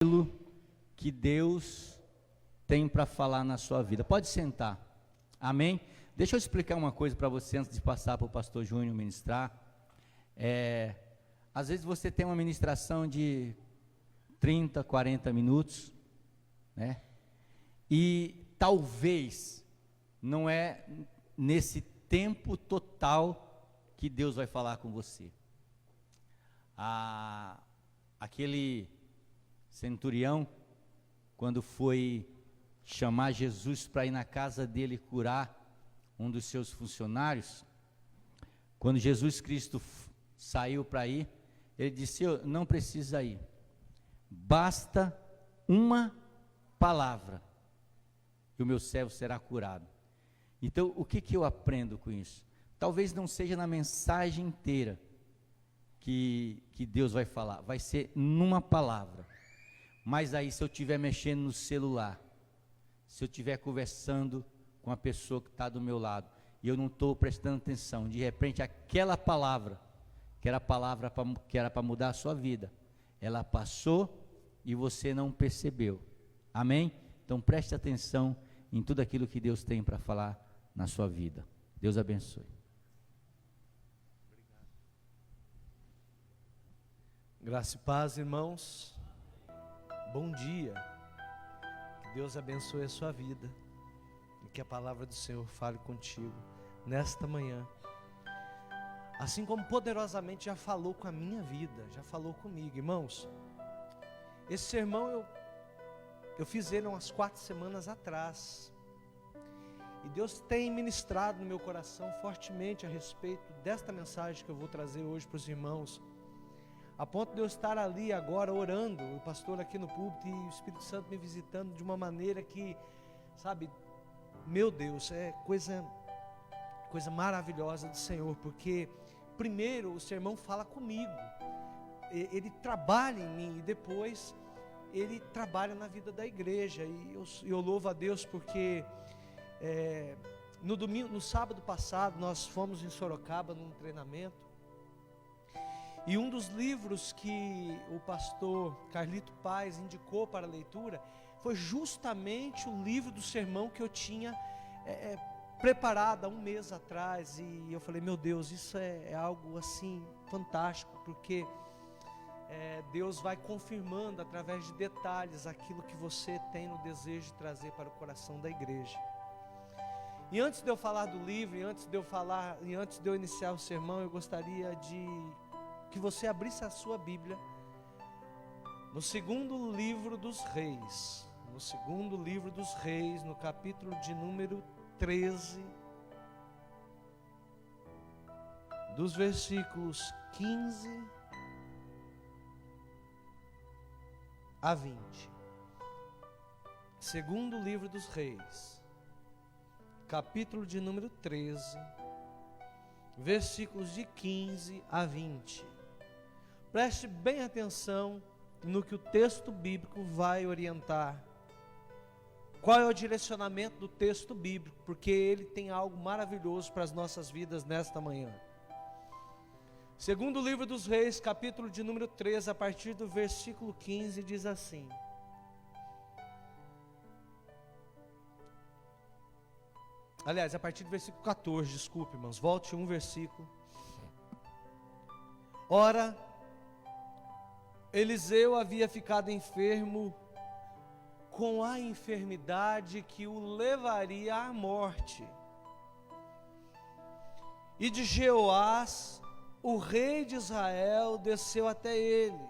aquilo que Deus tem para falar na sua vida. Pode sentar. Amém? Deixa eu explicar uma coisa para você antes de passar para o pastor Júnior ministrar. Às vezes você tem uma ministração de 30, 40 minutos, né? E talvez não é nesse tempo total que Deus vai falar com você. Aquele centurião, quando foi chamar Jesus para ir na casa dele curar um dos seus funcionários, quando Jesus Cristo saiu para ir, ele disse: não precisa ir, basta uma palavra e o meu servo será curado. Então, o que eu aprendo com isso? Talvez não seja na mensagem inteira que Deus vai falar, vai ser numa palavra. Mas aí, se eu estiver mexendo no celular, se eu estiver conversando com a pessoa que está do meu lado, e eu não estou prestando atenção, de repente aquela palavra, que era a palavra que era para mudar a sua vida, ela passou e você não percebeu. Amém? Então preste atenção em tudo aquilo que Deus tem para falar na sua vida. Deus abençoe. Graça e paz, irmãos. Bom dia. Que Deus abençoe a sua vida e que a palavra do Senhor fale contigo nesta manhã, assim como poderosamente já falou com a minha vida, já falou comigo. Irmãos, esse sermão eu fiz ele umas 4 semanas atrás, e Deus tem ministrado no meu coração fortemente a respeito desta mensagem que eu vou trazer hoje para os irmãos, a ponto de eu estar ali agora orando, o pastor aqui no púlpito e o Espírito Santo me visitando de uma maneira que, sabe, meu Deus, é coisa maravilhosa do Senhor, porque primeiro o sermão fala comigo, ele trabalha em mim e depois ele trabalha na vida da igreja, e eu louvo a Deus porque no sábado passado nós fomos em Sorocaba num treinamento, e um dos livros que o pastor Carlito Paz indicou para a leitura foi justamente o livro do sermão que eu tinha preparado há um mês atrás, e eu falei: meu Deus, isso é algo assim fantástico, porque Deus vai confirmando através de detalhes aquilo que você tem no desejo de trazer para o coração da igreja. E antes de eu falar do livro, e antes de eu iniciar o sermão, eu gostaria de que você abrisse a sua Bíblia no segundo livro dos Reis, no capítulo de número 13, dos versículos 15 a 20. Segundo livro dos Reis, capítulo de número 13, versículos de 15 a 20. Preste bem atenção no que o texto bíblico vai orientar. Qual é o direcionamento do texto bíblico? Porque ele tem algo maravilhoso para as nossas vidas nesta manhã. Segundo livro dos Reis, capítulo de número 13, a partir do versículo 15, diz assim: aliás, a partir do versículo 14, desculpe, irmãos, volte um versículo. Ora, Eliseu havia ficado enfermo com a enfermidade que o levaria à morte. E de Jeoás, o rei de Israel, desceu até ele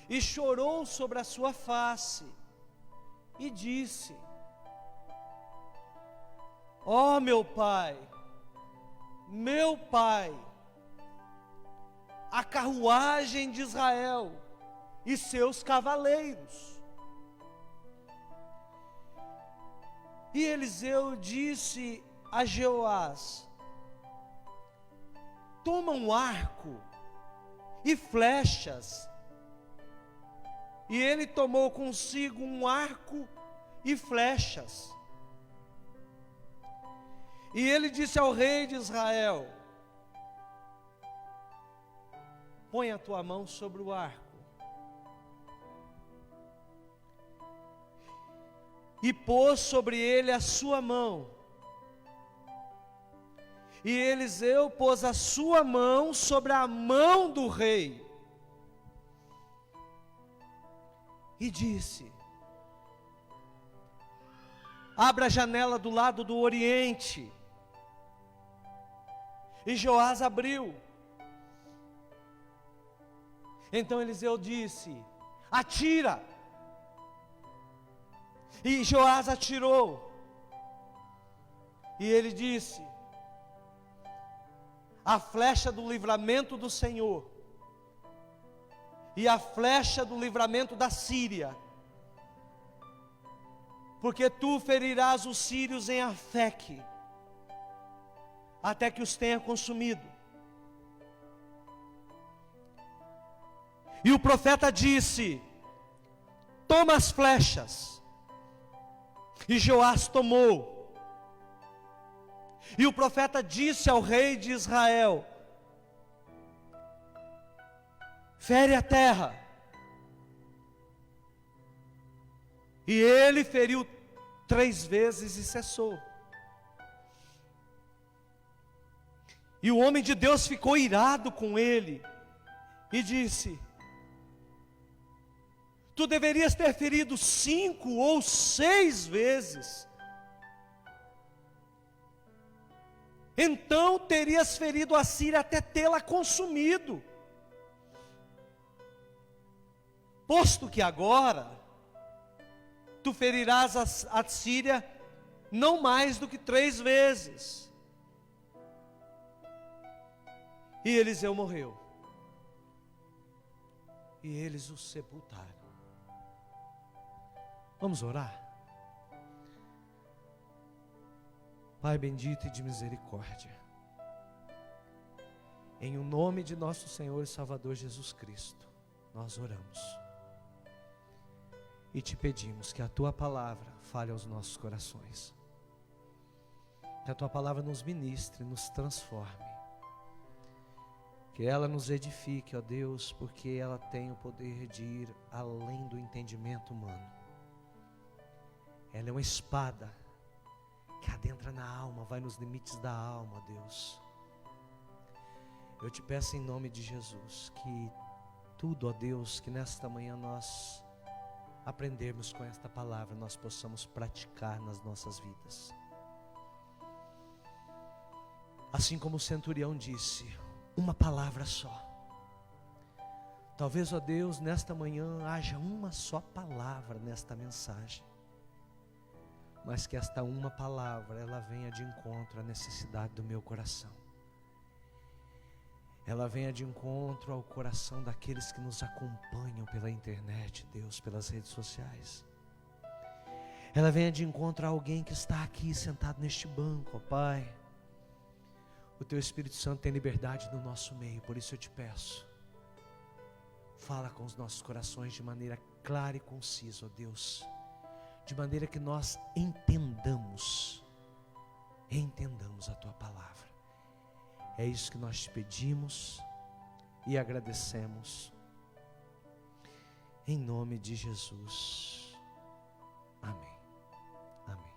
e chorou sobre a sua face e disse: ó meu pai, a carruagem de Israel e seus cavaleiros. E Eliseu disse a Jeoás: toma um arco e flechas. E ele tomou consigo um arco e flechas. E ele disse ao rei de Israel: põe a tua mão sobre o arco e pôs sobre ele a sua mão. E Eliseu pôs a sua mão sobre a mão do rei e disse: abra a janela do lado do oriente. E Joás abriu. Então Eliseu disse: atira. E Joás atirou. E ele disse: a flecha do livramento do Senhor e a flecha do livramento da Síria, porque tu ferirás os sírios em Afeque, até que os tenha consumido. E o profeta disse: toma as flechas. E Joás tomou. E o profeta disse ao rei de Israel: fere a terra. E ele feriu 3 vezes e cessou. E o homem de Deus ficou irado com ele e disse: tu deverias ter ferido 5 ou 6 vezes. Então terias ferido a Síria até tê-la consumido. Posto que agora tu ferirás a Síria não mais do que 3 vezes. E Eliseu morreu. E eles o sepultaram. Vamos orar? Pai bendito e de misericórdia, em o nome de nosso Senhor e Salvador Jesus Cristo, nós oramos e te pedimos que a tua palavra fale aos nossos corações, que a tua palavra nos ministre, nos transforme, que ela nos edifique, ó Deus, porque ela tem o poder de ir além do entendimento humano. Ela é uma espada que adentra na alma, vai nos limites da alma, Deus. Eu te peço em nome de Jesus, que tudo, ó Deus, que nesta manhã nós aprendermos com esta palavra, nós possamos praticar nas nossas vidas. Assim como o centurião disse, uma palavra só. Talvez, ó Deus, nesta manhã haja uma só palavra nesta mensagem, mas que esta uma palavra, ela venha de encontro à necessidade do meu coração. Ela venha de encontro ao coração daqueles que nos acompanham pela internet, Deus, pelas redes sociais. Ela venha de encontro a alguém que está aqui sentado neste banco, ó Pai. O Teu Espírito Santo tem liberdade no nosso meio, por isso eu te peço. Fala com os nossos corações de maneira clara e concisa, ó Deus. De maneira que nós entendamos a Tua palavra. É isso que nós te pedimos e agradecemos. Em nome de Jesus. Amém. Amém.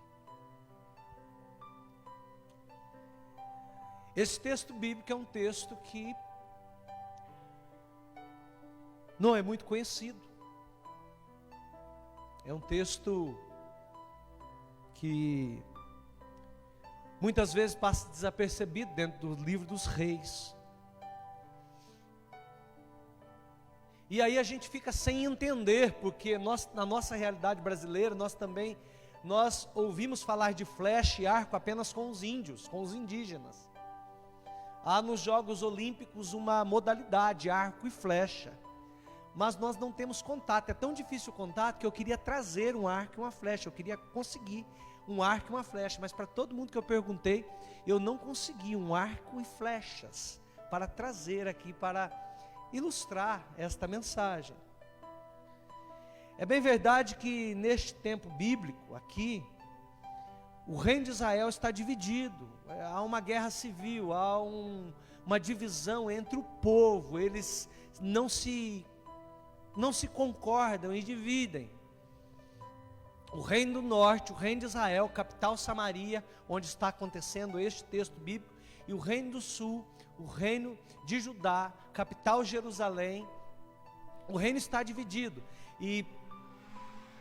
Esse texto bíblico é um texto que não é muito conhecido. É um texto que muitas vezes passa desapercebido dentro do livro dos reis. E aí a gente fica sem entender, porque na nossa realidade brasileira, nós ouvimos falar de flecha e arco apenas com os índios, com os indígenas. Há nos Jogos Olímpicos uma modalidade, arco e flecha. Mas nós não temos contato, é tão difícil o contato que eu queria trazer um arco e uma flecha, eu queria conseguir um arco e uma flecha, mas para todo mundo que eu perguntei, eu não consegui um arco e flechas para trazer aqui, para ilustrar esta mensagem. É bem verdade que neste tempo bíblico aqui, o reino de Israel está dividido, há uma guerra civil, há uma divisão entre o povo, eles não se concordam e dividem. o reino do norte, o reino de Israel, capital Samaria, onde está acontecendo este texto bíblico, e o reino do sul, o reino de Judá, capital Jerusalém. O reino está dividido, e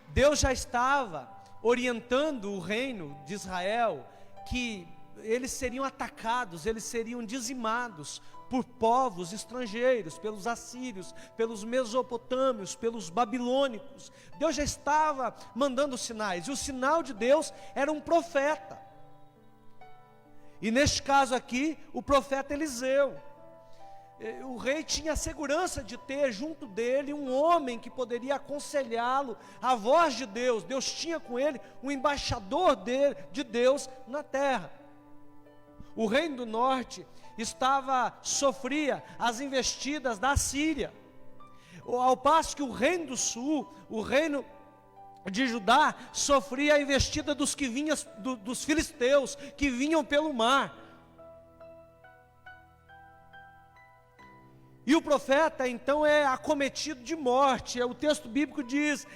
Deus já estava orientando o reino de Israel, que eles seriam atacados, eles seriam dizimados por povos estrangeiros, pelos assírios, pelos mesopotâmios, pelos babilônicos. Deus já estava mandando sinais, e o sinal de Deus era um profeta, e neste caso aqui, o profeta Eliseu. O rei tinha a segurança de ter junto dele um homem que poderia aconselhá-lo, a voz de Deus. Deus tinha com ele um embaixador de Deus na terra. O reino do norte sofria as investidas da Síria, ao passo que o reino do sul, o reino de Judá, sofria a investida dos filisteus, que vinham pelo mar. E o profeta então é acometido de morte. O texto bíblico diz,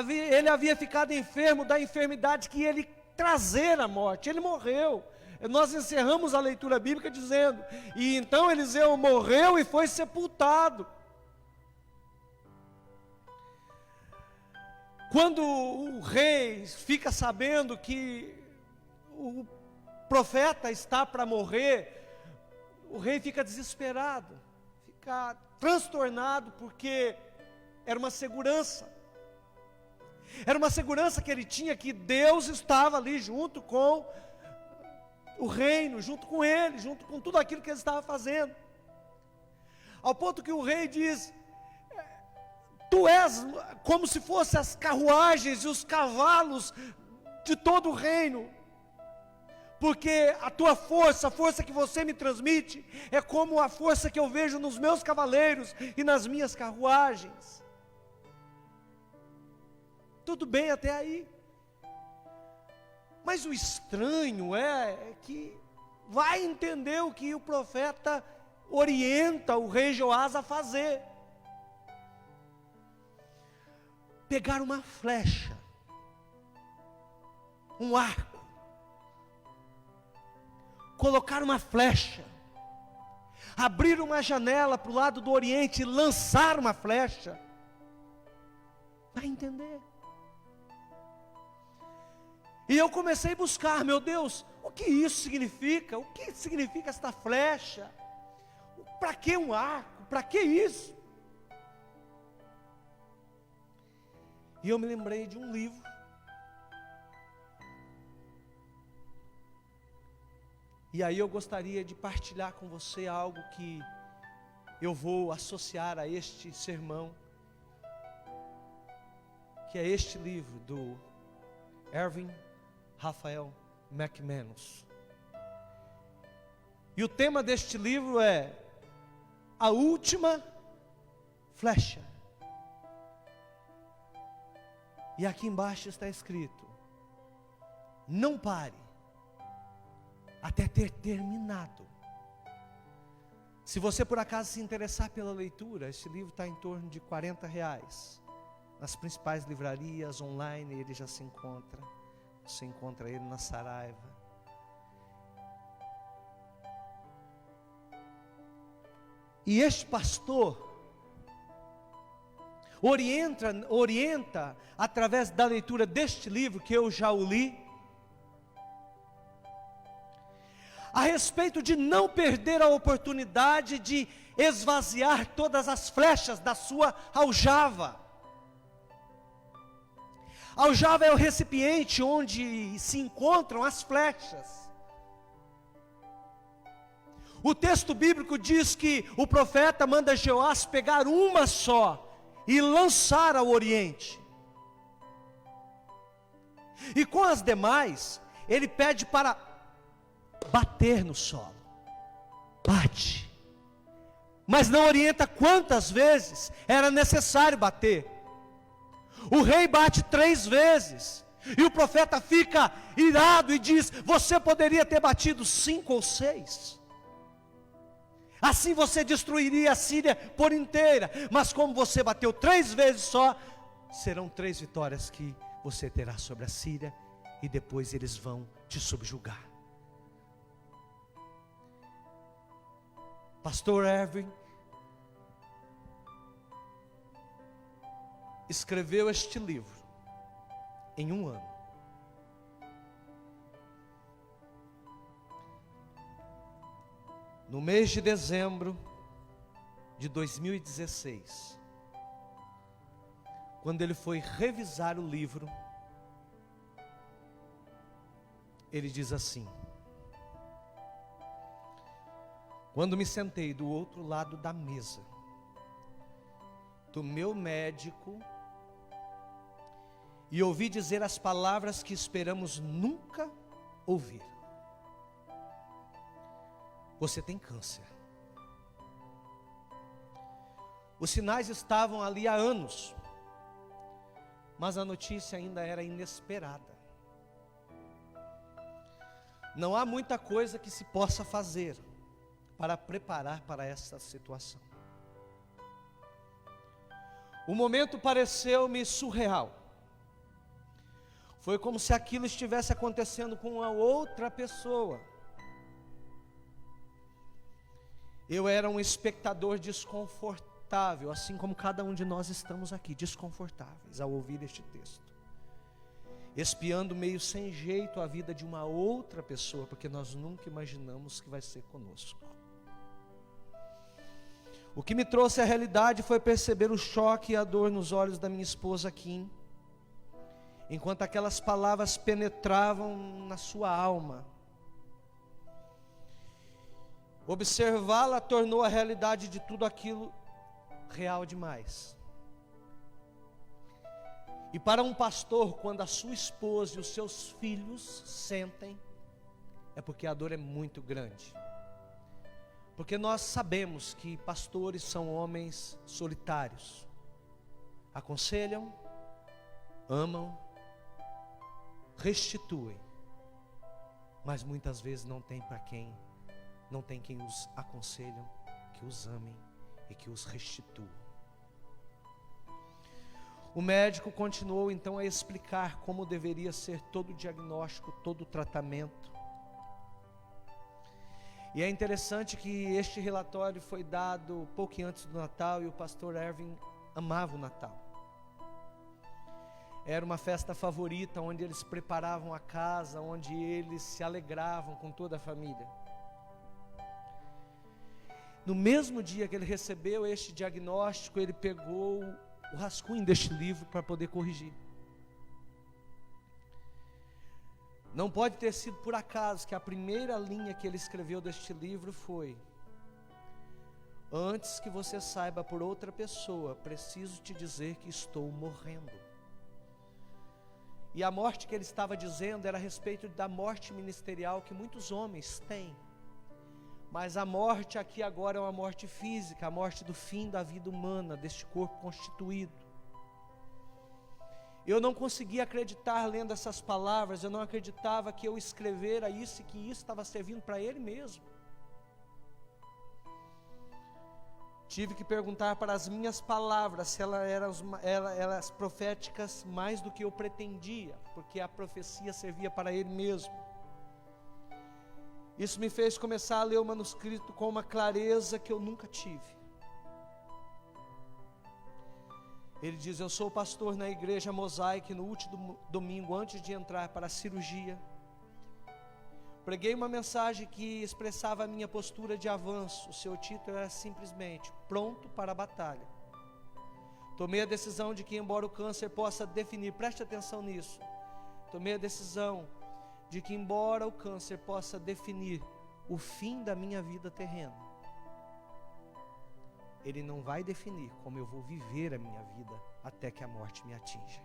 ele havia ficado enfermo da enfermidade que ele trazera a morte, ele morreu. Nós encerramos a leitura bíblica dizendo, e então Eliseu morreu e foi sepultado. Quando o rei fica sabendo que o profeta está para morrer, o rei fica desesperado, fica transtornado, porque era uma segurança que ele tinha, que Deus estava ali junto com o reino, junto com ele, junto com tudo aquilo que ele estava fazendo, ao ponto que o rei diz, tu és como se fossem as carruagens e os cavalos de todo o reino, porque a tua força, a força que você me transmite, é como a força que eu vejo nos meus cavaleiros e nas minhas carruagens. Tudo bem até aí, mas o estranho é que vai entender o que o profeta orienta o rei Joás a fazer: pegar uma flecha, um arco, colocar uma flecha, abrir uma janela para o lado do oriente e lançar uma flecha. Vai entender. E eu comecei a buscar, meu Deus, o que isso significa? O que significa esta flecha? Para que um arco? Para que isso? E eu me lembrei de um livro, e aí eu gostaria de partilhar com você algo que eu vou associar a este sermão, que é este livro do Erwin Raphael McManus. E o tema deste livro é A Última Flecha. E aqui embaixo está escrito: não pare até ter terminado. Se você por acaso se interessar pela leitura, esse livro está em torno de R$40. Nas principais livrarias, online, ele já se encontra. Você encontra ele na Saraiva. E este pastor orienta através da leitura deste livro, que eu já o li, a respeito de não perder a oportunidade de esvaziar todas as flechas da sua aljava. A aljava é o recipiente onde se encontram as flechas. O texto bíblico diz que o profeta manda Joás pegar uma só e lançar ao oriente. E com as demais, ele pede para bater no solo. Bate. Mas não orienta quantas vezes era necessário bater. O rei bate 3 vezes. E o profeta fica irado e diz: você poderia ter batido 5 ou 6. Assim você destruiria a Síria por inteira. Mas como você bateu 3 vezes só, serão 3 vitórias que você terá sobre a Síria, e depois eles vão te subjugar. Pastor Erwin escreveu este livro em 1 ano. No mês de dezembro de 2016, quando ele foi revisar o livro, ele diz assim: quando me sentei do outro lado da mesa do meu médico e ouvi dizer as palavras que esperamos nunca ouvir: você tem câncer. Os sinais estavam ali há anos, mas a notícia ainda era inesperada. Não há muita coisa que se possa fazer para preparar para essa situação. O momento pareceu-me surreal. Foi como se aquilo estivesse acontecendo com uma outra pessoa. Eu era um espectador desconfortável, assim como cada um de nós estamos aqui, desconfortáveis ao ouvir este texto, espiando meio sem jeito a vida de uma outra pessoa, porque nós nunca imaginamos que vai ser conosco. O que me trouxe à realidade foi perceber o choque e a dor nos olhos da minha esposa Kim, enquanto aquelas palavras penetravam na sua alma. Observá-la tornou a realidade de tudo aquilo real demais. E para um pastor, quando a sua esposa e os seus filhos sentem, é porque a dor é muito grande. Porque nós sabemos que pastores são homens solitários. Aconselham, amam, restituem, mas muitas vezes não tem quem os aconselham, que os amem e que os restituam. O médico continuou então a explicar como deveria ser todo o diagnóstico, todo o tratamento. E é interessante que este relatório foi dado pouco antes do Natal, e o pastor Erwin amava o Natal. Era uma festa favorita, onde eles preparavam a casa, onde eles se alegravam com toda a família. No mesmo dia que ele recebeu este diagnóstico, ele pegou o rascunho deste livro para poder corrigir. Não pode ter sido por acaso que a primeira linha que ele escreveu deste livro foi: antes que você saiba por outra pessoa, preciso te dizer que estou morrendo. E a morte que ele estava dizendo era a respeito da morte ministerial que muitos homens têm. Mas a morte aqui agora é uma morte física, a morte do fim da vida humana, deste corpo constituído. Eu não conseguia acreditar lendo essas palavras, eu não acreditava que eu escrevera isso e que isso estava servindo para ele mesmo. Tive que perguntar para as minhas palavras se elas eram proféticas mais do que eu pretendia, porque a profecia servia para ele mesmo. Isso me fez começar a ler o manuscrito com uma clareza que eu nunca tive. Ele diz: eu sou pastor na igreja Mosaic. No último domingo, antes de entrar para a cirurgia, preguei uma mensagem que expressava a minha postura de avanço. O seu título era simplesmente: pronto para a batalha. Tomei a decisão de que, embora o câncer possa definir, preste atenção nisso, tomei a decisão de que, embora o câncer possa definir o fim da minha vida terrena, ele não vai definir como eu vou viver a minha vida até que a morte me atinja.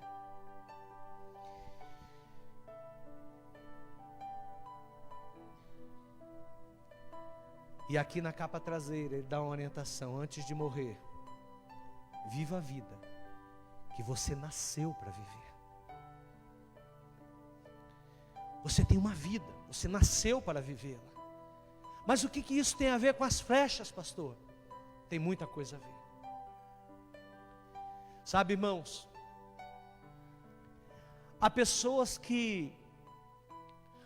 E aqui na capa traseira ele dá uma orientação: antes de morrer, viva a vida que você nasceu para viver. Você tem uma vida, você nasceu para vivê-la. Mas o que isso tem a ver com as flechas, pastor? Tem muita coisa a ver. Sabe, irmãos, há pessoas que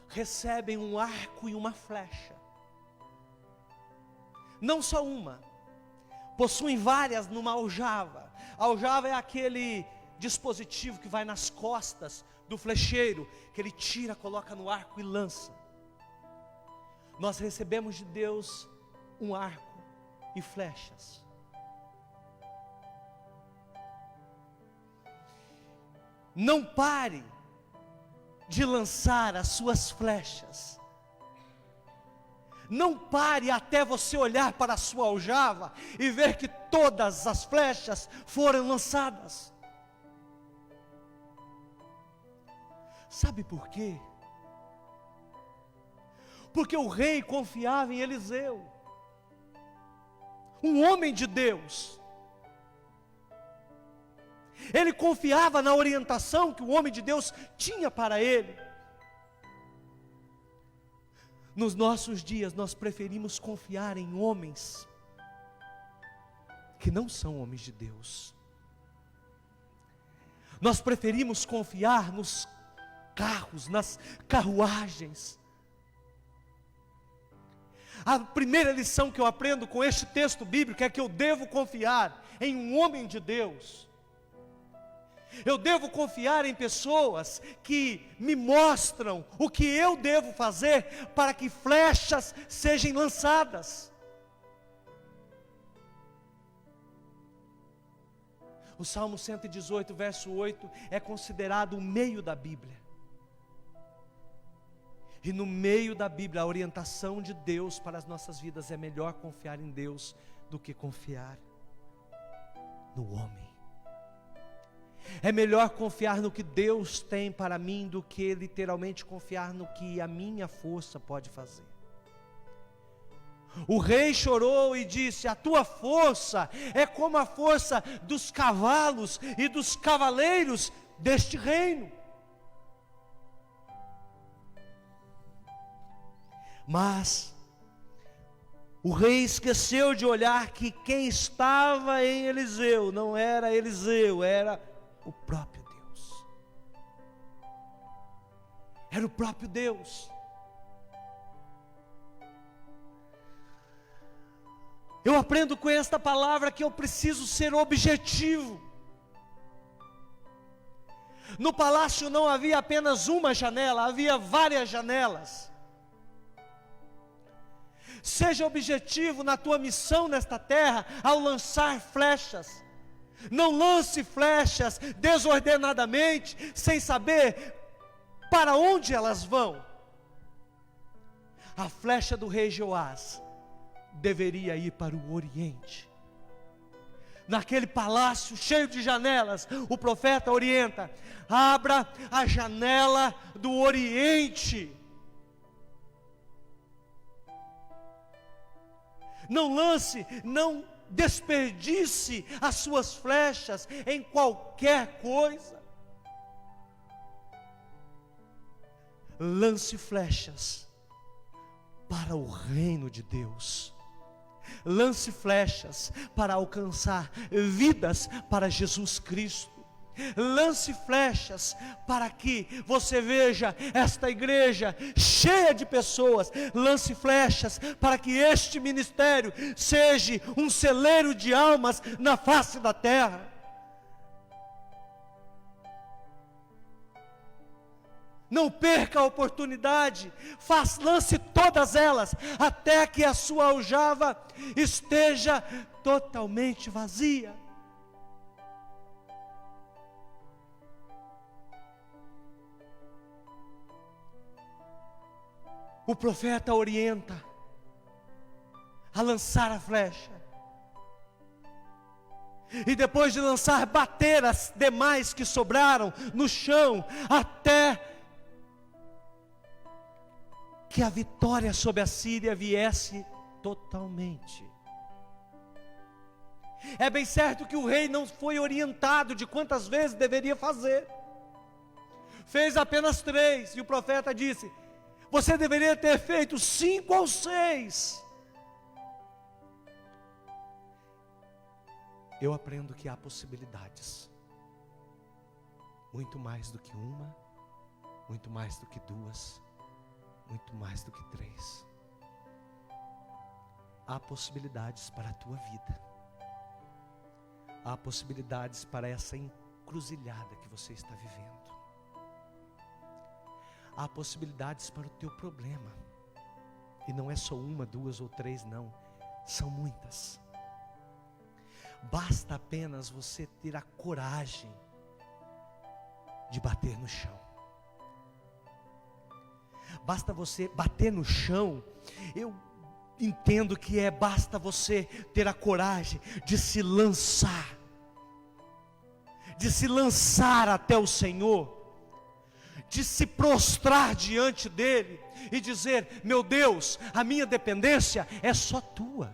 recebem um arco e uma flecha, não só uma, possuem várias numa aljava. A aljava é aquele dispositivo que vai nas costas do flecheiro, que ele tira, coloca no arco e lança. Nós recebemos de Deus um arco e flechas. Não pare de lançar as suas flechas. Não pare até você olhar para a sua aljava e ver que todas as flechas foram lançadas. Sabe por quê? Porque o rei confiava em Eliseu, um homem de Deus. Ele confiava na orientação que o homem de Deus tinha para ele. Nos nossos dias, nós preferimos confiar em homens que não são homens de Deus. Nós preferimos confiar nos carros, nas carruagens. A primeira lição que eu aprendo com este texto bíblico é que eu devo confiar em um homem de Deus. Eu devo confiar em pessoas que me mostram o que eu devo fazer para que flechas sejam lançadas. O Salmo 118, verso 8, é considerado o meio da Bíblia. E no meio da Bíblia, a orientação de Deus para as nossas vidas é melhor confiar em Deus do que confiar no homem. É melhor confiar no que Deus tem para mim do que literalmente confiar no que a minha força pode fazer. O rei chorou e disse: a tua força é como a força dos cavalos e dos cavaleiros deste reino. Mas o rei esqueceu de olhar que quem estava em Eliseu não era Eliseu, era o próprio Deus. Era o próprio Deus. Eu aprendo com esta palavra que eu preciso ser objetivo. No palácio não havia apenas uma janela, havia várias janelas. Seja objetivo na tua missão nesta terra ao lançar flechas. Não lance flechas desordenadamente, sem saber para onde elas vão. A flecha do rei Joás deveria ir para o Oriente. Naquele palácio cheio de janelas, o profeta orienta: abra a janela do Oriente. Não lance, não desperdice as suas flechas em qualquer coisa. Lance flechas para o reino de Deus. Lance flechas para alcançar vidas para Jesus Cristo. Lance flechas para que você veja esta igreja cheia de pessoas. Lance flechas para que este ministério seja um celeiro de almas na face da terra. Não perca a oportunidade, lance todas elas, até que a sua aljava esteja totalmente vazia. O profeta orienta a lançar a flecha, e depois de lançar, bater as demais que sobraram no chão, até que a vitória sobre a Síria viesse totalmente. É bem certo que o rei não foi orientado de quantas vezes deveria fazer. Fez apenas 3, e o profeta disse: você deveria ter feito 5 ou 6. Eu aprendo que há possibilidades, muito mais do que uma muito mais do que 2, muito mais do que 3. Há possibilidades para a tua vida. Há possibilidades para essa encruzilhada que você está vivendo. Há possibilidades para o teu problema. E não é só 1, 2 ou 3, não. São muitas. Basta apenas você ter a coragem de bater no chão. Basta você bater no chão. Eu entendo que basta você ter a coragem de se lançar. De se lançar até o Senhor. De se prostrar diante dEle e dizer: meu Deus, a minha dependência é só tua.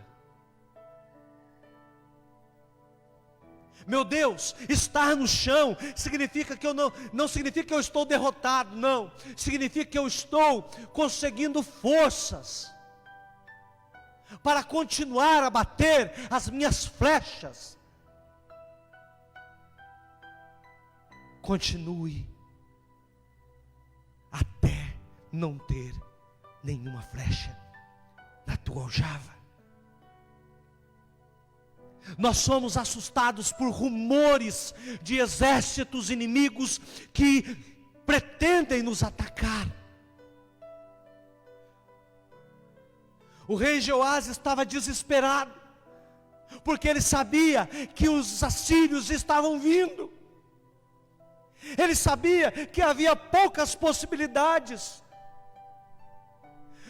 Meu Deus, estar no chão significa que eu não significa que eu estou derrotado, não. Significa que eu estou conseguindo forças para continuar a bater as minhas flechas. Continue até não ter nenhuma flecha na tua aljava. Nós somos assustados por rumores de exércitos inimigos que pretendem nos atacar. O rei Jeoás estava desesperado, porque ele sabia que os assírios estavam vindo. Ele sabia que havia poucas possibilidades.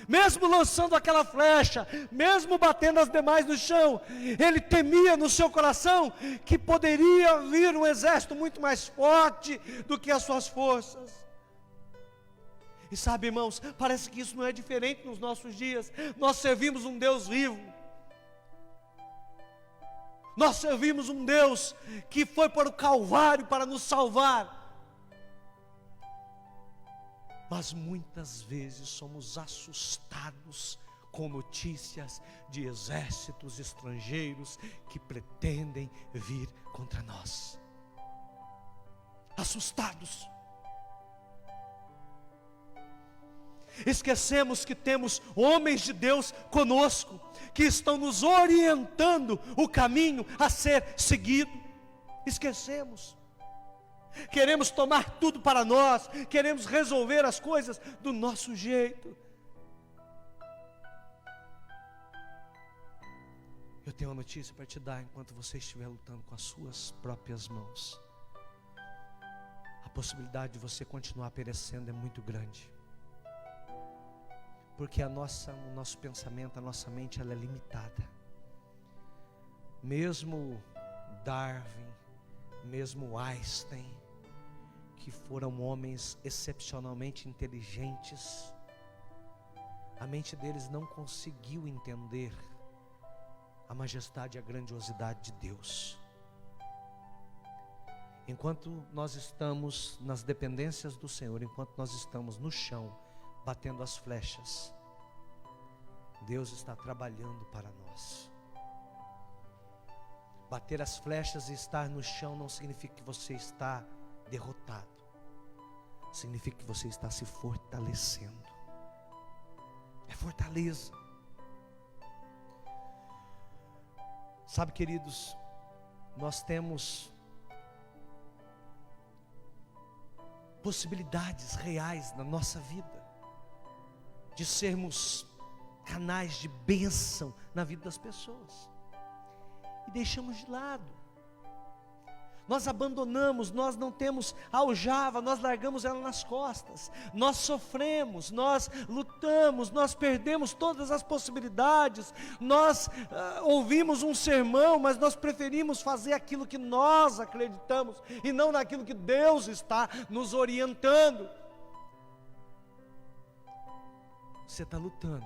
Mesmo lançando aquela flecha, mesmo batendo as demais no chão, ele temia no seu coração que poderia vir um exército muito mais forte do que as suas forças. E sabe, irmãos, parece que isso não é diferente nos nossos dias. Nós servimos um Deus vivo. Nós servimos um Deus que foi para o Calvário para nos salvar. Mas muitas vezes somos assustados com notícias de exércitos estrangeiros que pretendem vir contra nós. Assustados. Esquecemos que temos homens de Deus conosco, que estão nos orientando o caminho a ser seguido. Esquecemos. Queremos tomar tudo para nós, queremos resolver as coisas do nosso jeito. Eu tenho uma notícia para te dar enquanto você estiver lutando com as suas próprias mãos. A possibilidade de você continuar perecendo é muito grande. Porque o nosso pensamento, a nossa mente, ela é limitada. Mesmo Darwin, mesmo Einstein, que foram homens excepcionalmente inteligentes, a mente deles não conseguiu entender a majestade e a grandiosidade de Deus. Enquanto nós estamos nas dependências do Senhor, enquanto nós estamos no chão, batendo as flechas, Deus está trabalhando para nós. Bater as flechas e estar no chão não significa que você está derrotado. Significa que você está se fortalecendo. É fortaleza. Sabe, queridos, nós temos possibilidades reais na nossa vida de sermos canais de bênção na vida das pessoas, e deixamos de lado. Nós abandonamos, nós não temos aljava, nós largamos ela nas costas. Nós sofremos, nós lutamos, nós perdemos todas as possibilidades. Nós ouvimos um sermão, mas nós preferimos fazer aquilo que nós acreditamos e não naquilo que Deus está nos orientando. Você está lutando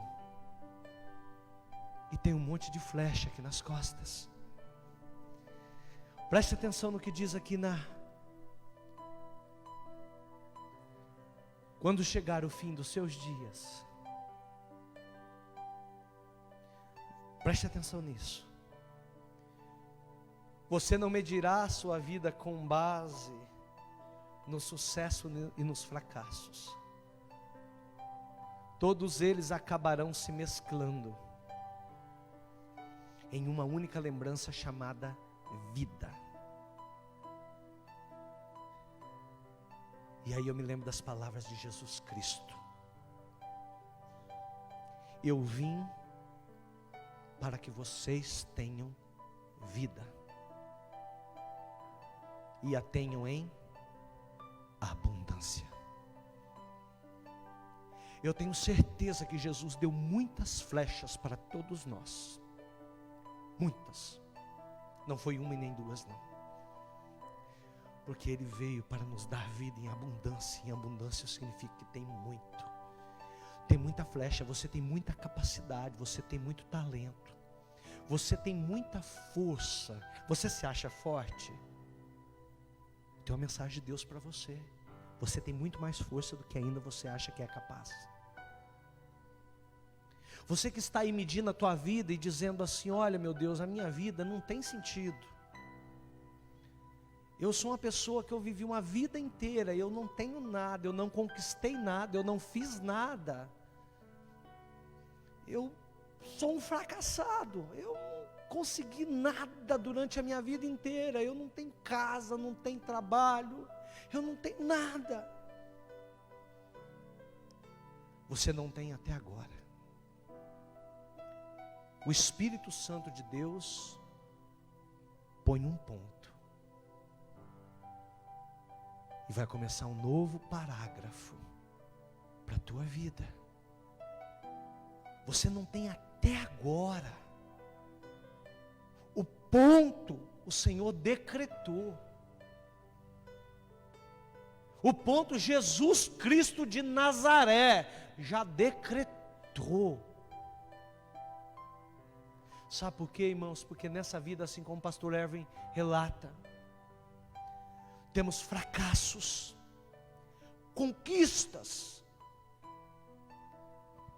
e tem um monte de flecha aqui nas costas. Preste atenção no que diz aqui quando chegar o fim dos seus dias. Preste atenção nisso. Você não medirá a sua vida com base no sucesso e nos fracassos. Todos eles acabarão se mesclando em uma única lembrança chamada vida. E aí eu me lembro das palavras de Jesus Cristo: eu vim para que vocês tenham vida e a tenham em abundância. Eu tenho certeza que Jesus deu muitas flechas para todos nós, muitas, não foi uma e nem duas não, porque Ele veio para nos dar vida em abundância. E abundância significa que tem muito. Tem muita flecha, você tem muita capacidade, você tem muito talento, você tem muita força. Você se acha forte? Tem uma mensagem de Deus para você: você tem muito mais força do que ainda você acha que é capaz. Você que está aí medindo a tua vida e dizendo assim: olha, meu Deus, a minha vida não tem sentido. Eu sou uma pessoa que eu vivi uma vida inteira, eu não tenho nada, eu não conquistei nada, eu não fiz nada. Eu sou um fracassado, eu não consegui nada durante a minha vida inteira. Eu não tenho casa, não tenho trabalho, eu não tenho nada. Você não tem até agora. O Espírito Santo de Deus põe um ponto e vai começar um novo parágrafo para a tua vida. Você não tem até agora. O ponto o Senhor decretou. O ponto Jesus Cristo de Nazaré já decretou. Sabe por quê, irmãos? Porque nessa vida, assim como o pastor Erwin relata, temos fracassos, conquistas,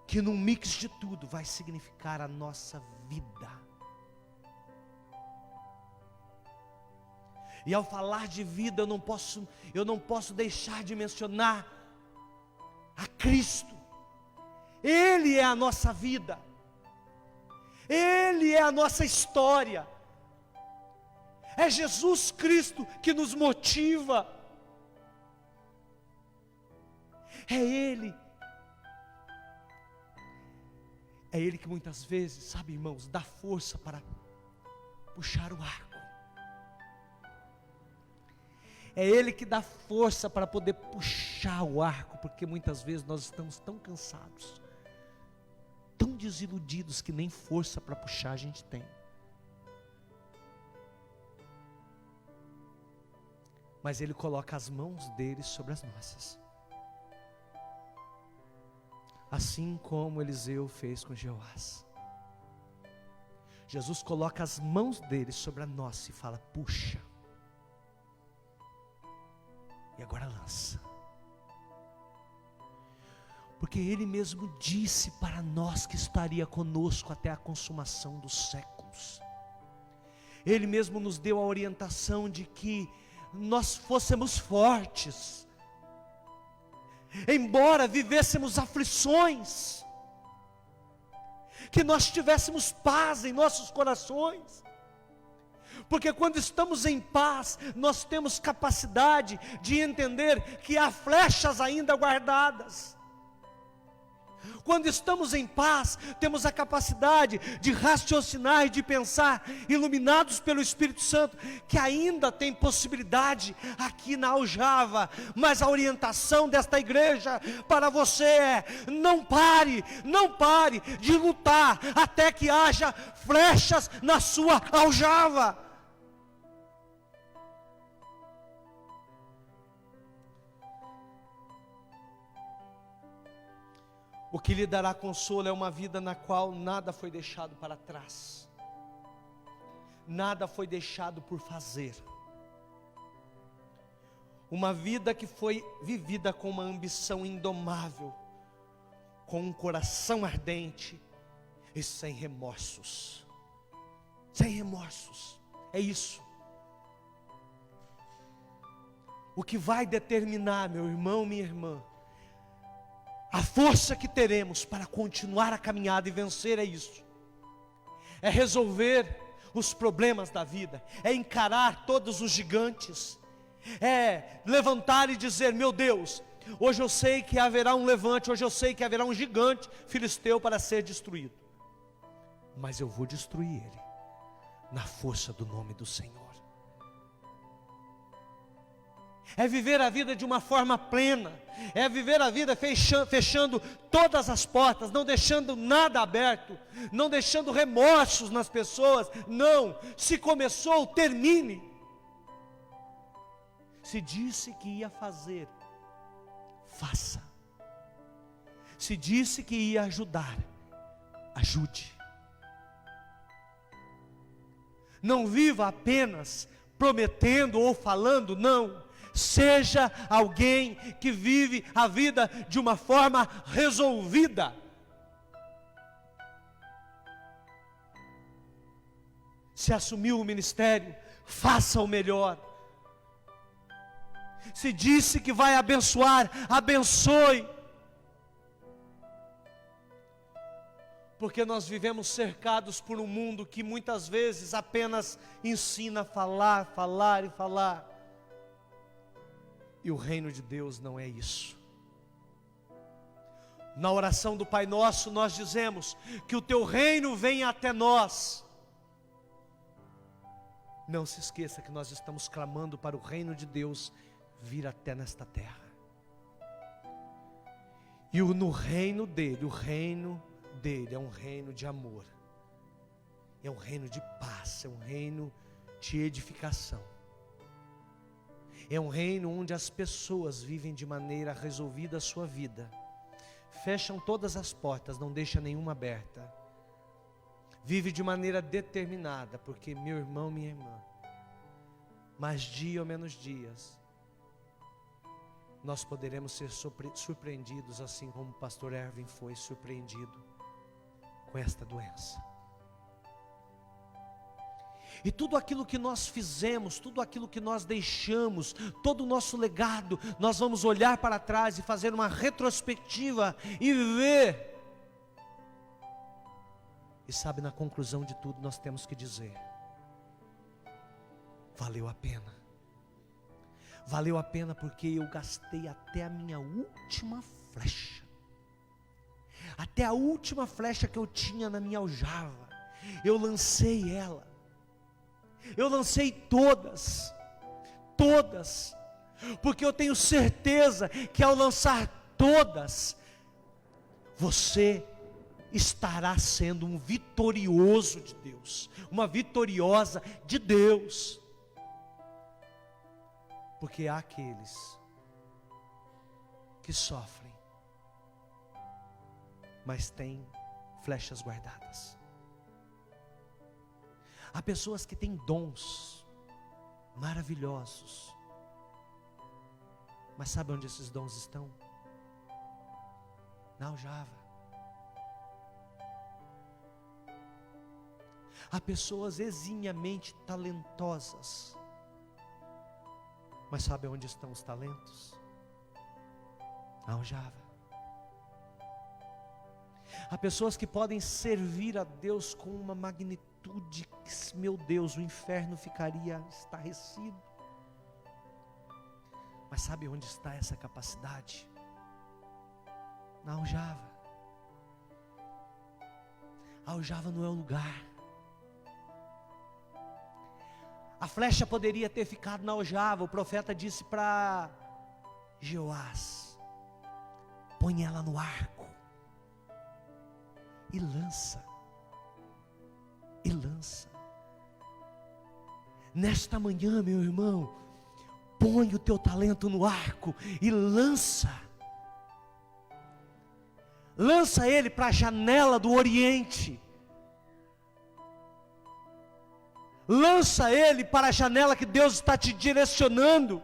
que num mix de tudo vai significar a nossa vida. E ao falar de vida, eu não posso deixar de mencionar a Cristo. Ele é a nossa vida, Ele é a nossa história. É Jesus Cristo que nos motiva. É Ele que muitas vezes, sabe, irmãos, dá força para puxar o arco. É Ele que dá força para poder puxar o arco, porque muitas vezes nós estamos tão cansados, tão desiludidos, que nem força para puxar a gente tem. Mas Ele coloca as mãos dele sobre as nossas, assim como Eliseu fez com Jeoás. Jesus coloca as mãos dele sobre a nossa e fala: puxa, e agora lança. Porque Ele mesmo disse para nós que estaria conosco até a consumação dos séculos. Ele mesmo nos deu a orientação de que nós fôssemos fortes, embora vivêssemos aflições, que nós tivéssemos paz em nossos corações, porque quando estamos em paz, nós temos capacidade de entender que há flechas ainda guardadas. Quando estamos em paz, temos a capacidade de raciocinar e de pensar, iluminados pelo Espírito Santo, que ainda tem possibilidade aqui na aljava. Mas a orientação desta igreja para você é: não pare de lutar até que haja flechas na sua aljava. O que lhe dará consolo é uma vida na qual nada foi deixado para trás, nada foi deixado por fazer. Uma vida que foi vivida com uma ambição indomável, com um coração ardente e sem remorsos. Sem remorsos, é isso. O que vai determinar, meu irmão, minha irmã, a força que teremos para continuar a caminhada e vencer é isso. É resolver os problemas da vida, é encarar todos os gigantes, é levantar e dizer: meu Deus, hoje eu sei que haverá um levante, hoje eu sei que haverá um gigante filisteu para ser destruído, mas eu vou destruir ele na força do nome do Senhor. É viver a vida de uma forma plena, é viver a vida fechando todas as portas, não deixando nada aberto, não deixando remorsos nas pessoas. Não, se começou, termine. Se disse que ia fazer, faça. Se disse que ia ajudar, ajude. Não viva apenas prometendo ou falando, não. Seja alguém que vive a vida de uma forma resolvida. Se assumiu o ministério, faça o melhor. Se disse que vai abençoar, abençoe. Porque nós vivemos cercados por um mundo que muitas vezes apenas ensina a falar, falar e falar. E o reino de Deus não é isso. Na oração do Pai Nosso nós dizemos: que o teu reino venha até nós. Não se esqueça que nós estamos clamando para o reino de Deus vir até nesta terra. E no reino dele, o reino dele é um reino de amor, é um reino de paz, é um reino de edificação. É um reino onde as pessoas vivem de maneira resolvida a sua vida, fecham todas as portas, não deixa nenhuma aberta, vive de maneira determinada, porque, meu irmão, minha irmã, mais dia ou menos dias, nós poderemos ser surpreendidos, assim como o pastor Erwin foi surpreendido com esta doença. E tudo aquilo que nós fizemos, tudo aquilo que nós deixamos, todo o nosso legado, nós vamos olhar para trás e fazer uma retrospectiva e ver. E sabe, na conclusão de tudo nós temos que dizer: valeu a pena. Valeu a pena porque eu gastei até a minha última flecha. Até a última flecha que eu tinha na minha aljava, eu lancei ela. Eu lancei todas, porque eu tenho certeza que ao lançar todas, você estará sendo um vitorioso de Deus, uma vitoriosa de Deus, porque há aqueles que sofrem, mas têm flechas guardadas. Há pessoas que têm dons maravilhosos, mas sabe onde esses dons estão? Na aljava. Há pessoas eximiamente talentosas, mas sabe onde estão os talentos? Na aljava. Há pessoas que podem servir a Deus com uma magnitude que, meu Deus, o inferno ficaria estarrecido. Mas sabe onde está essa capacidade? Na aljava. A aljava não é o lugar. A flecha poderia ter ficado na aljava. O profeta disse para Jeoás: põe ela no arco e lança. E lança. Nesta manhã, meu irmão, põe o teu talento no arco e lança. Lança ele para a janela do Oriente. Lança ele para a janela que Deus está te direcionando.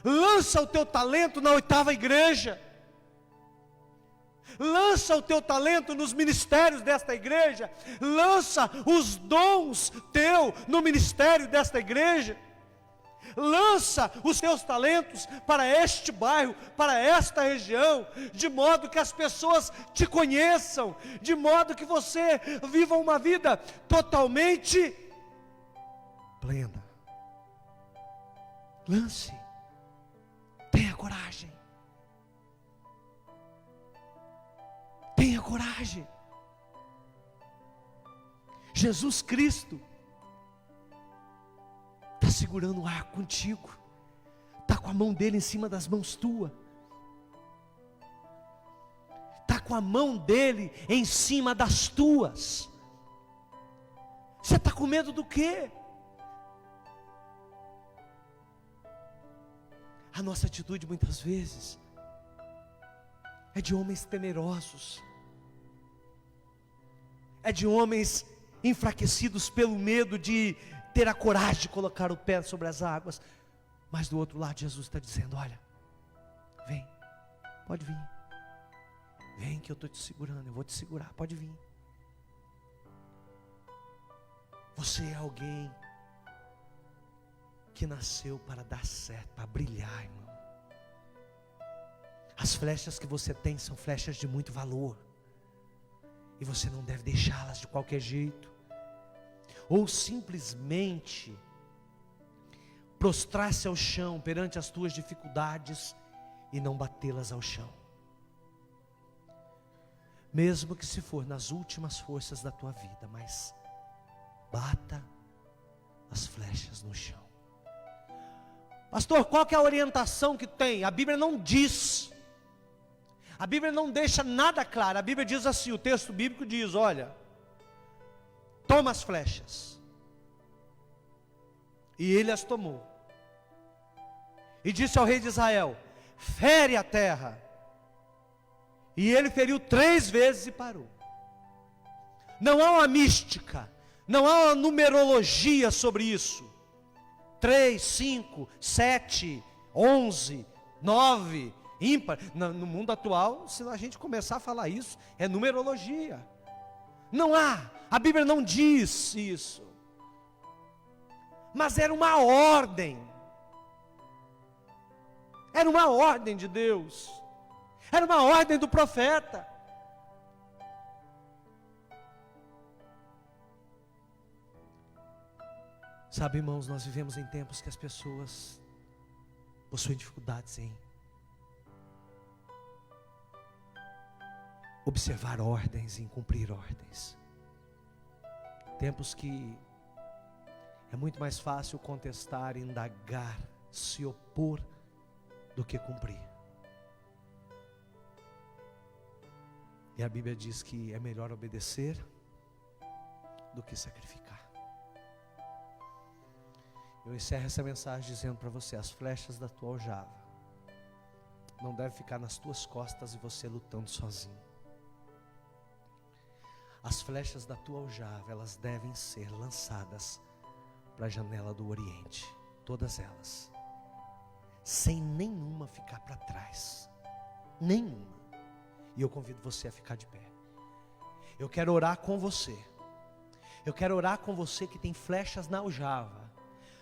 Lança o teu talento na 8ª igreja. Lança o teu talento nos ministérios desta igreja. Lança os dons teu no ministério desta igreja. Lança os teus talentos para este bairro, para esta região, de modo que as pessoas te conheçam, de modo que você viva uma vida totalmente plena. Lance, tenha coragem, tenha coragem. Jesus Cristo está segurando o ar contigo, está com a mão dele em cima das mãos tuas, está com a mão dele em cima das tuas. Você está com medo do quê? A nossa atitude muitas vezes é de homens temerosos, é de homens enfraquecidos pelo medo de ter a coragem de colocar o pé sobre as águas. Mas do outro lado Jesus está dizendo: olha, vem, pode vir, vem que eu estou te segurando, eu vou te segurar, pode vir. Você é alguém que nasceu para dar certo, para brilhar, irmão. As flechas que você tem são flechas de muito valor, e você não deve deixá-las de qualquer jeito, ou simplesmente prostrar-se ao chão perante as tuas dificuldades e não batê-las ao chão, mesmo que se for nas últimas forças da tua vida, mas bata as flechas no chão. Pastor, qual que é a orientação que tem? A Bíblia não diz, a Bíblia não deixa nada claro. A Bíblia diz assim, o texto bíblico diz: olha, toma as flechas. E ele as tomou, e disse ao rei de Israel: fere a terra. E ele feriu 3 vezes e parou. Não há uma mística, não há uma numerologia sobre isso. 3, 5, 7, 11, 9, ímpar. No mundo atual, se a gente começar a falar isso, é numerologia. Não há, a Bíblia não diz isso. Mas era uma ordem. Era uma ordem de Deus. Era uma ordem do profeta. Sabe, irmãos, nós vivemos em tempos que as pessoas possuem dificuldades em observar ordens, em cumprir ordens. Tempos que é muito mais fácil contestar, indagar, se opor, do que cumprir. E a Bíblia diz que é melhor obedecer do que sacrificar. Eu encerro essa mensagem dizendo para você: as flechas da tua aljava não devem ficar nas tuas costas e você lutando sozinho. As flechas da tua aljava, elas devem ser lançadas para a janela do Oriente, todas elas, sem nenhuma ficar para trás, nenhuma. E eu convido você a ficar de pé. Eu quero orar com você. Eu quero orar com você que tem flechas na aljava.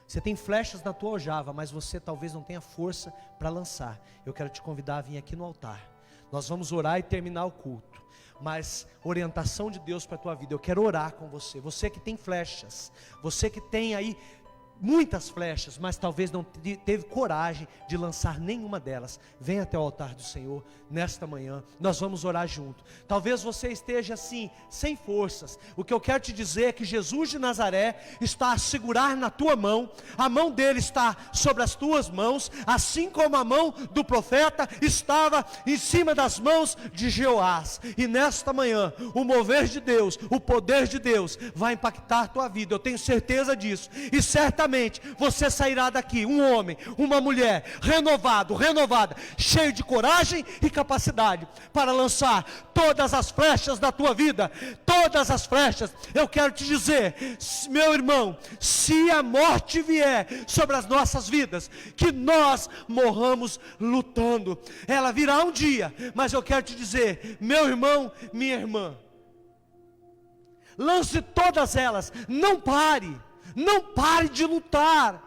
Você tem flechas na tua aljava, mas você talvez não tenha força para lançar. Eu quero te convidar a vir aqui no altar. Nós vamos orar e terminar o culto. Mas orientação de Deus para a tua vida. Eu quero orar com você. Você que tem flechas, você que tem aí muitas flechas, mas talvez não teve coragem de lançar nenhuma delas, vem até o altar do Senhor nesta manhã. Nós vamos orar junto. Talvez você esteja assim, sem forças. O que eu quero te dizer é que Jesus de Nazaré está a segurar na tua mão. A mão dele está sobre as tuas mãos, assim como a mão do profeta estava em cima das mãos de Jeoás. E nesta manhã, o mover de Deus, o poder de Deus vai impactar a tua vida. Eu tenho certeza disso. E certamente você sairá daqui um homem, uma mulher renovada, cheio de coragem e capacidade para lançar todas as flechas da tua vida, todas as flechas. Eu quero te dizer, meu irmão, se a morte vier sobre as nossas vidas, que nós morramos lutando. Ela virá um dia, mas eu quero te dizer, meu irmão, minha irmã, lance todas elas, não pare de lutar.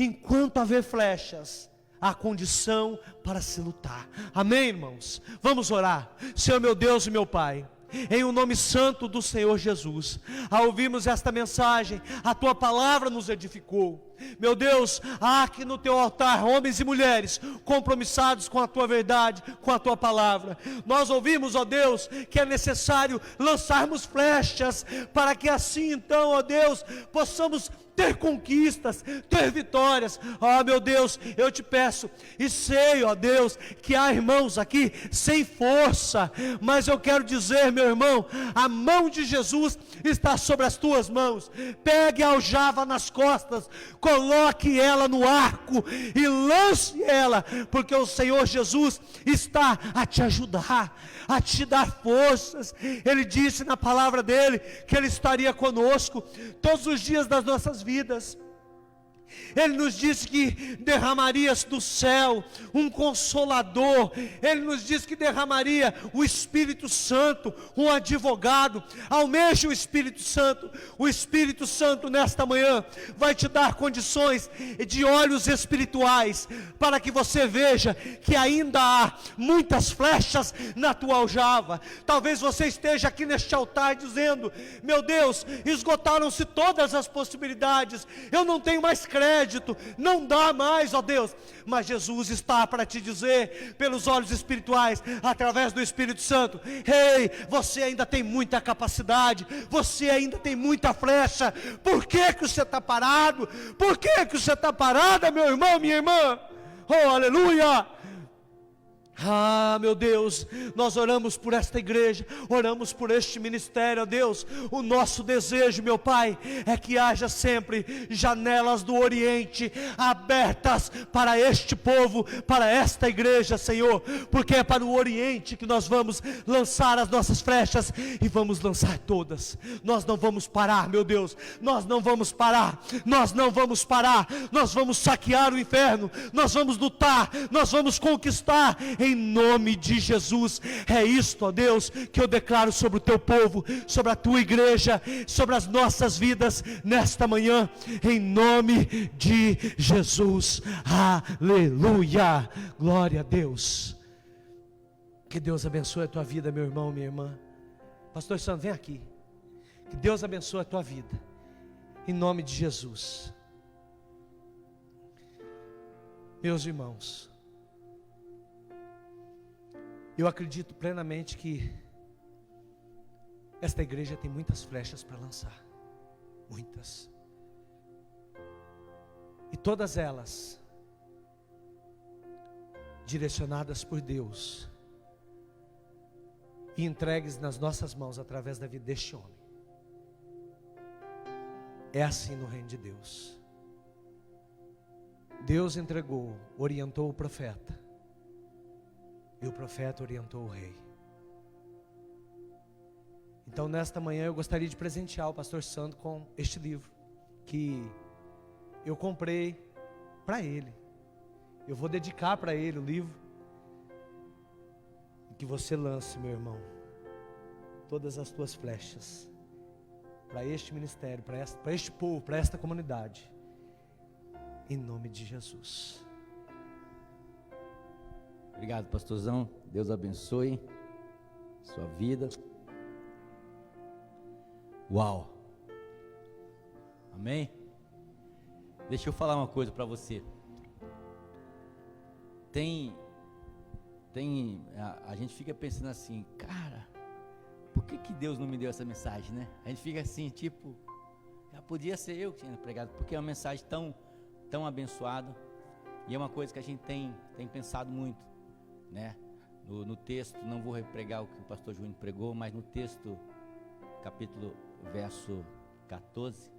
enquanto haver flechas, há condição para se lutar. Amém, irmãos? Vamos orar. Senhor meu Deus e meu Pai, em o nome santo do Senhor Jesus, ao ouvirmos esta mensagem, a Tua palavra nos edificou. Meu Deus, há aqui no Teu altar homens e mulheres compromissados com a Tua verdade, com a Tua palavra. Nós ouvimos, ó Deus, que é necessário lançarmos flechas, para que assim então, ó Deus, possamos ter conquistas, ter vitórias. Ó meu Deus, eu te peço, e sei, ó Deus, que há irmãos aqui sem força, mas eu quero dizer, meu irmão, a mão de Jesus está sobre as tuas mãos. Pegue a aljava nas costas, coloque ela no arco e lance ela, porque o Senhor Jesus está a te ajudar, a te dar forças. Ele disse na palavra dele que Ele estaria conosco todos os dias das nossas vidas. Ele nos disse que derramaria do céu um consolador. Ele nos disse que derramaria o Espírito Santo, um advogado. Almeja o Espírito Santo. O Espírito Santo nesta manhã vai te dar condições de olhos espirituais, para que você veja que ainda há muitas flechas na tua aljava. Talvez você esteja aqui neste altar dizendo: meu Deus, esgotaram-se todas as possibilidades, eu não tenho mais crédito, não dá mais, ó Deus. Mas Jesus está para te dizer, pelos olhos espirituais, através do Espírito Santo: ei, você ainda tem muita capacidade, você ainda tem muita flecha. Por que você está parado? Por que você está parada, meu irmão, minha irmã? Oh, aleluia! Ah, meu Deus, nós oramos por esta igreja, oramos por este ministério, ó Deus. O nosso desejo, meu Pai, é que haja sempre janelas do Oriente abertas para este povo, para esta igreja, Senhor, porque é para o Oriente que nós vamos lançar as nossas flechas, e vamos lançar todas. Nós não vamos parar, meu Deus, nós não vamos parar, nós não vamos parar. Nós vamos saquear o inferno, nós vamos lutar, nós vamos conquistar, em nome de Jesus. É isto, ó Deus, que eu declaro sobre o teu povo, sobre a tua igreja, sobre as nossas vidas nesta manhã, em nome de Jesus. Aleluia, glória a Deus. Que Deus abençoe a tua vida, meu irmão, minha irmã. Pastor Santo, vem aqui. Que Deus abençoe a tua vida, em nome de Jesus. Meus irmãos, eu acredito plenamente que esta igreja tem muitas flechas para lançar, muitas, e todas elas direcionadas por Deus e entregues nas nossas mãos através da vida deste homem. É assim no reino de Deus. Deus entregou, orientou o profeta, e o profeta orientou o rei. Então nesta manhã eu gostaria de presentear o pastor Sandro com este livro, que eu comprei para ele. Eu vou dedicar para ele o livro, e que você lance, meu irmão, todas as tuas flechas, para este ministério, para este povo, para esta comunidade, em nome de Jesus. Obrigado, pastorzão. Deus abençoe sua vida. Uau! Amém? Deixa eu falar uma coisa para você. A gente fica pensando assim, cara, por que Deus não me deu essa mensagem, né? A gente fica assim, tipo, já podia ser eu que tinha pregado, porque é uma mensagem tão abençoada, e é uma coisa que a gente tem pensado muito, né? No texto, não vou repregar o que o pastor Júnior pregou, mas no texto, capítulo, verso 14,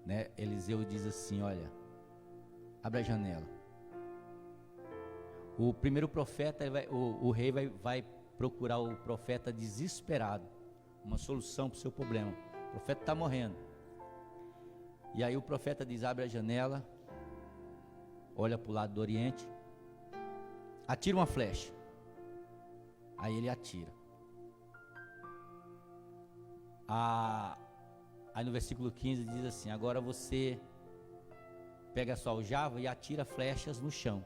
né? Eliseu diz assim, olha, abre a janela. O primeiro profeta, o rei vai procurar o profeta desesperado, uma solução para o seu problema. O profeta está morrendo. E aí o profeta diz, abre a janela, olha para o lado do Oriente, atira uma flecha. Aí ele atira. Aí no versículo 15 diz assim, agora você pega a sua aljava e atira flechas no chão.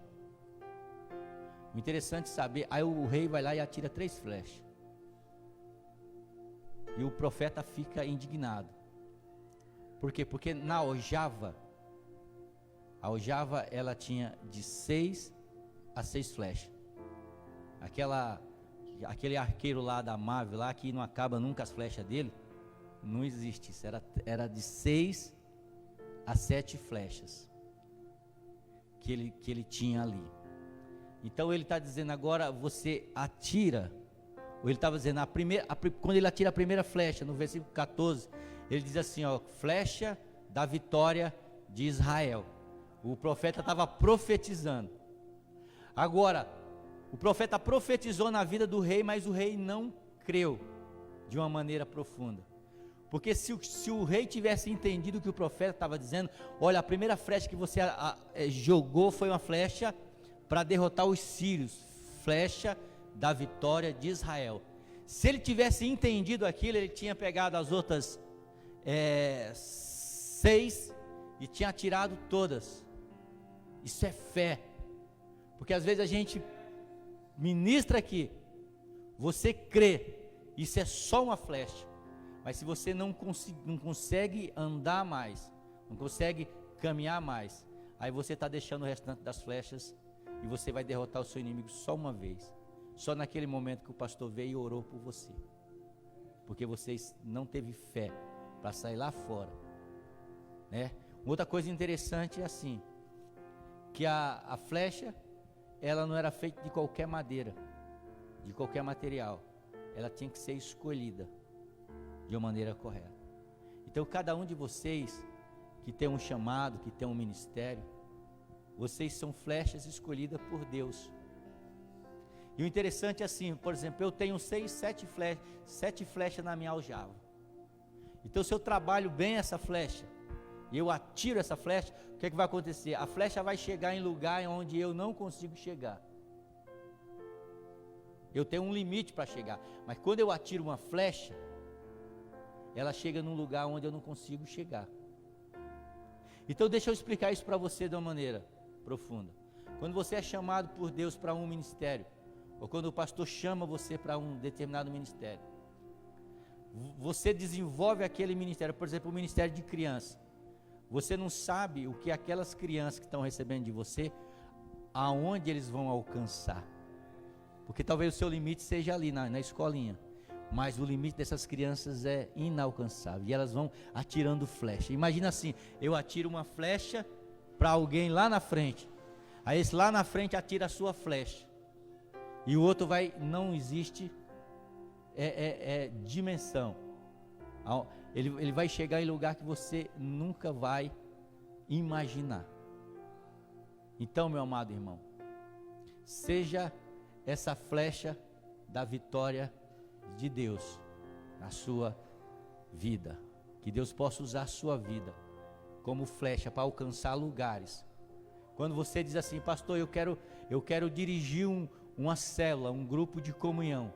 O interessante é saber, aí o rei vai lá e atira 3 flechas. E o profeta fica indignado. Por quê? Porque na aljava, a aljava ela tinha de 6 a 6 flechas. Aquele arqueiro lá da Marvel, lá que não acaba nunca as flechas dele, não existe. Isso era de 6 a 7 flechas que ele tinha ali. Então ele está dizendo agora, você atira, ou ele estava dizendo, quando ele atira a primeira flecha, no versículo 14, ele diz assim, ó, flecha da vitória de Israel. O profeta estava profetizando. Agora, o profeta profetizou na vida do rei, mas o rei não creu de uma maneira profunda. Porque se o rei tivesse entendido o que o profeta estava dizendo, olha, a primeira flecha que você jogou foi uma flecha para derrotar os sírios, flecha da vitória de Israel. Se ele tivesse entendido aquilo, ele tinha pegado as outras 6 e tinha atirado todas. Isso é fé, porque às vezes a gente ministra aqui, você crê, isso é só uma flecha, mas se você não consegue andar mais, não consegue caminhar mais, aí você está deixando o restante das flechas e você vai derrotar o seu inimigo só uma vez, só naquele momento que o pastor veio e orou por você, porque você não teve fé para sair lá fora, né? Outra coisa interessante é assim, que a flecha, ela não era feita de qualquer madeira, de qualquer material, ela tinha que ser escolhida de uma maneira correta. Então cada um de vocês que tem um chamado, que tem um ministério, vocês são flechas escolhidas por Deus. E o interessante é assim, por exemplo, eu tenho 7 flechas na minha aljava. Então se eu trabalho bem essa flecha, e eu atiro essa flecha, o que vai acontecer? A flecha vai chegar em lugar onde eu não consigo chegar. Eu tenho um limite para chegar, mas quando eu atiro uma flecha, ela chega num lugar onde eu não consigo chegar. Então deixa eu explicar isso para você de uma maneira profunda. Quando você é chamado por Deus para um ministério, ou quando o pastor chama você para um determinado ministério, você desenvolve aquele ministério, por exemplo, o ministério de criança. Você não sabe o que aquelas crianças que estão recebendo de você, aonde eles vão alcançar. Porque talvez o seu limite seja ali na escolinha, mas o limite dessas crianças é inalcançável, e elas vão atirando flecha. Imagina assim, eu atiro uma flecha para alguém lá na frente, aí esse lá na frente atira a sua flecha, e o outro vai, não existe dimensão, ele vai chegar em lugar que você nunca vai imaginar. Então, meu amado irmão, seja essa flecha da vitória de Deus na sua vida, que Deus possa usar a sua vida como flecha para alcançar lugares. Quando você diz assim, pastor, eu quero dirigir uma célula, um grupo de comunhão,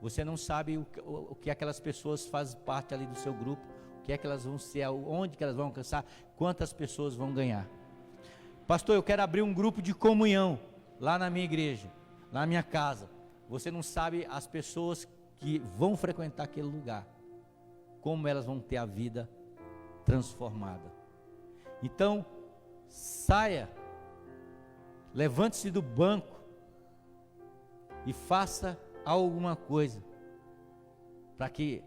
você não sabe o que aquelas pessoas fazem parte ali do seu grupo, o que é que elas vão ser, onde que elas vão alcançar, quantas pessoas vão ganhar. Pastor, eu quero abrir um grupo de comunhão lá na minha igreja, lá na minha casa. Você não sabe as pessoas que vão frequentar aquele lugar, como elas vão ter a vida transformada. Então, saia, levante-se do banco e faça alguma coisa para que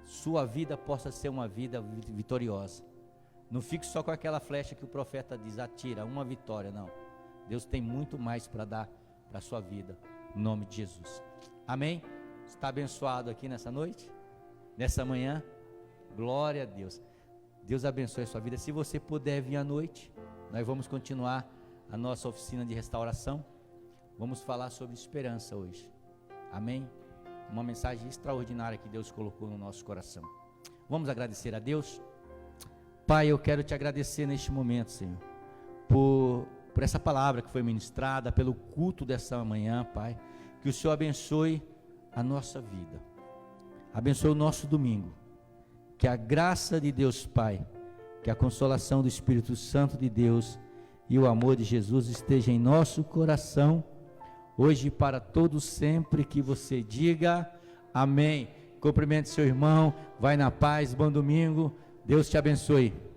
sua vida possa ser uma vida vitoriosa. Não fique só com aquela flecha que o profeta diz, atira, uma vitória, não. Deus tem muito mais para dar para a sua vida, em nome de Jesus. Amém? Está abençoado aqui nessa noite? Nessa manhã? Glória a Deus. Deus abençoe a sua vida. Se você puder vir à noite, nós vamos continuar a nossa oficina de restauração. Vamos falar sobre esperança hoje. Amém? Uma mensagem extraordinária que Deus colocou no nosso coração. Vamos agradecer a Deus. Pai, eu quero te agradecer neste momento, Senhor, por essa palavra que foi ministrada, pelo culto dessa manhã, Pai. Que o Senhor abençoe a nossa vida, abençoe o nosso domingo. Que a graça de Deus, Pai, que a consolação do Espírito Santo de Deus e o amor de Jesus esteja em nosso coração, hoje e para todos sempre. Que você diga amém. Cumprimente seu irmão, vai na paz, bom domingo, Deus te abençoe.